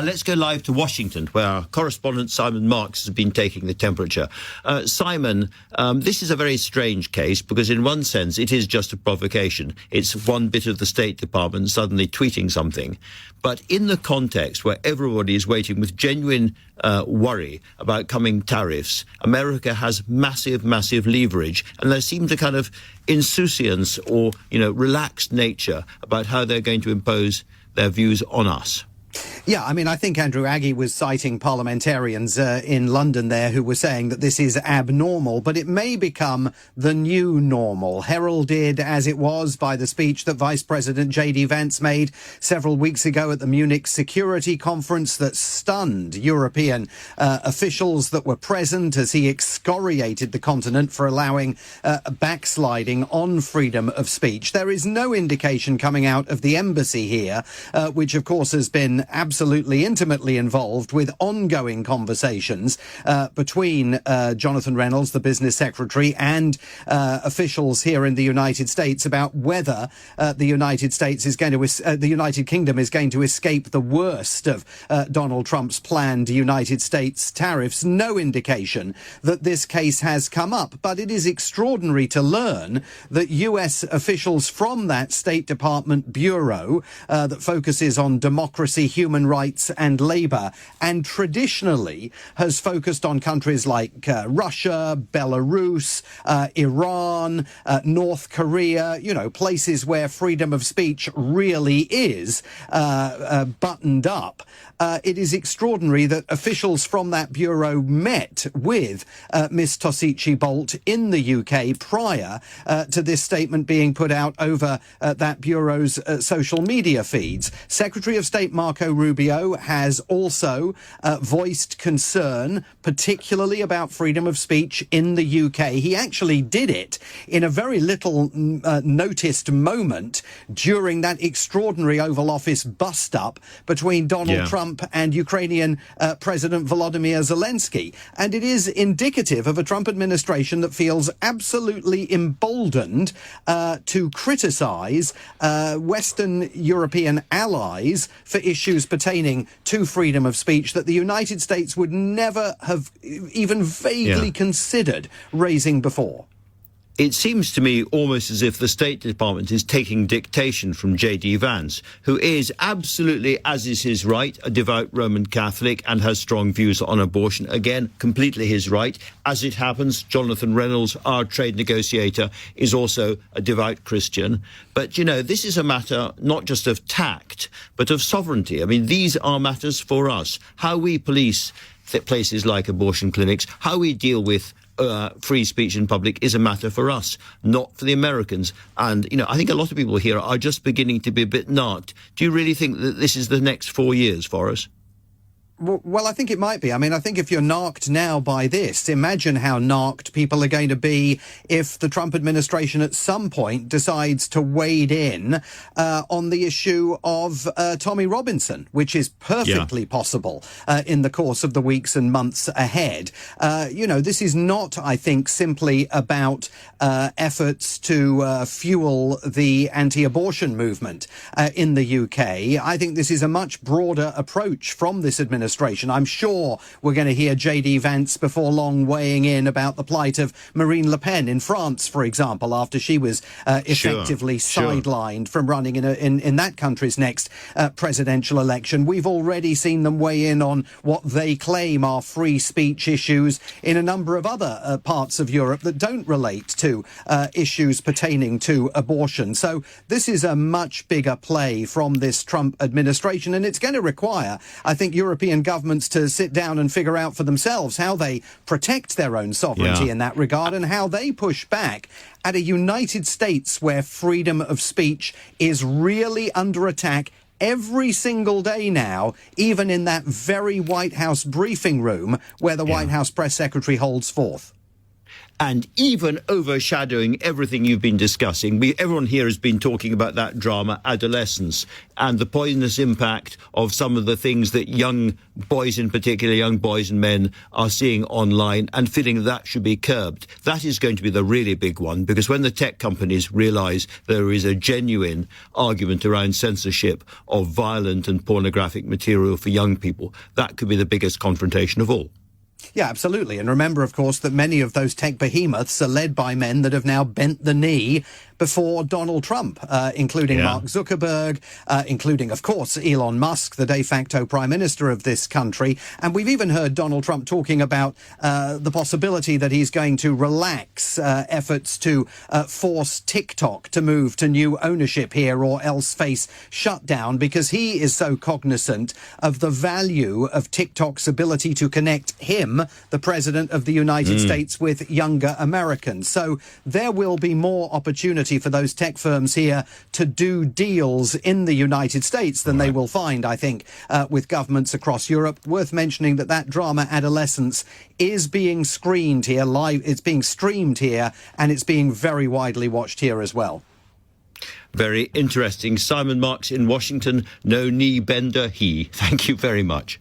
Let's go live to Washington, where our correspondent Simon Marks has been taking the temperature. Simon, this is a very strange case because in one sense it is just a provocation. It's one bit of the State Department suddenly tweeting something. But in the context where everybody is waiting with genuine worry about coming tariffs, America has massive, massive leverage. And there seems a kind of insouciance or, relaxed nature about how they're going to impose their views on us. Yeah, I mean, I think Andrew Aggie was citing parliamentarians in London there who were saying that this is abnormal, but it may become the new normal, heralded as it was by the speech that Vice President J.D. Vance made several weeks ago at the Munich Security Conference that stunned European officials that were present as he excoriated the continent for allowing backsliding on freedom of speech. There is no indication coming out of the embassy here, which of course has been absolutely intimately involved with ongoing conversations between Jonathan Reynolds, the business secretary, and officials here in the United States about whether the United Kingdom is going to escape the worst of Donald Trump's planned United States tariffs. No indication that this case has come up, but it is extraordinary to learn that US officials from that State Department bureau that focuses on democracy, human rights and labour, and traditionally has focused on countries like Russia, Belarus, Iran, North Korea, places where freedom of speech really is buttoned up. It is extraordinary that officials from that bureau met with Miss Tosici Bolt in the UK prior to this statement being put out over that bureau's social media feeds. Secretary of State Marco Rubio has also voiced concern, particularly about freedom of speech in the UK. He actually did it in a very little noticed moment during that extraordinary Oval Office bust-up between Donald Trump and Ukrainian President Volodymyr Zelensky. And it is indicative of a Trump administration that feels absolutely emboldened to criticize Western European allies for issues pertaining to freedom of speech that the United States would never have even vaguely considered raising before. It seems to me almost as if the State Department is taking dictation from J.D. Vance, who is absolutely, as is his right, a devout Roman Catholic and has strong views on abortion. Again, completely his right. As it happens, Jonathan Reynolds, our trade negotiator, is also a devout Christian. But, this is a matter not just of tact, but of sovereignty. I mean, these are matters for us. How we police places like abortion clinics, how we deal with free speech in public is a matter for us, not for the Americans. And, I think a lot of people here are just beginning to be a bit narked. Do you really think that this is the next 4 years for us? Well, I think it might be. I mean, I think if you're narked now by this, imagine how narked people are going to be if the Trump administration at some point decides to wade in on the issue of Tommy Robinson, which is perfectly possible in the course of the weeks and months ahead. This is not, I think, simply about efforts to fuel the anti-abortion movement in the UK. I think this is a much broader approach from this administration. I'm sure we're going to hear J.D. Vance before long weighing in about the plight of Marine Le Pen in France, for example, after she was effectively sidelined from running in that country's next presidential election. We've already seen them weigh in on what they claim are free speech issues in a number of other parts of Europe that don't relate to issues pertaining to abortion. So this is a much bigger play from this Trump administration, and it's going to require, I think, European governments to sit down and figure out for themselves how they protect their own sovereignty in that regard and how they push back at a United States where freedom of speech is really under attack every single day now, even in that very White House briefing room where the White House press secretary holds forth. And even overshadowing everything you've been discussing, everyone here has been talking about that drama, adolescence, and the poisonous impact of some of the things that young boys, in particular, young boys and men, are seeing online and feeling that should be curbed. That is going to be the really big one, because when the tech companies realise there is a genuine argument around censorship of violent and pornographic material for young people, that could be the biggest confrontation of all. Yeah, absolutely. And remember, of course, that many of those tech behemoths are led by men that have now bent the knee before Donald Trump, including Mark Zuckerberg, including, of course, Elon Musk, the de facto prime minister of this country. And we've even heard Donald Trump talking about the possibility that he's going to relax efforts to force TikTok to move to new ownership here or else face shutdown, because he is so cognizant of the value of TikTok's ability to connect him, the president of the United States, with younger Americans. So there will be more opportunity for those tech firms here to do deals in the United States than they will find, I think, with governments across Europe. Worth mentioning that drama Adolescence is being screened here live. It's being streamed here, and it's being very widely watched here as well. Very interesting. Simon Marks in Washington, no knee bender he. Thank you very much.